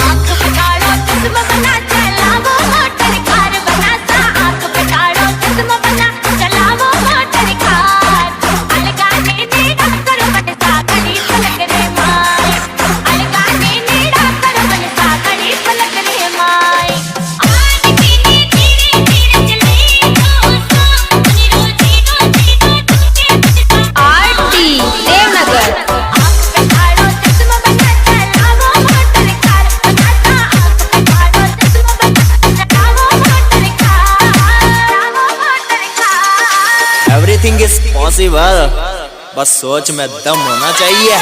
आँख बिगाड़ो चश्मा बना चलावो मोटर कार बनाता आँख बिगाड़ो चश्मा बना चलावो मोटर कार अलगाने नेड़ा कर बनसा कड़ी पलक रे माय अलगाने नेड़ा कर बनसा कड़ी पलक रे माय आज धीरे धीरे धीरे चले दोस्तों अपनी रोजी रोटी को तुझे बचता आरती देवनगर आँख बिगाड़ो चश्मा बना चलावो मोटर कार बनाता आँख बिगाड़ो चश्मा बना चलावो motor car everything is possible, बस सोच में दम होना चाहिए।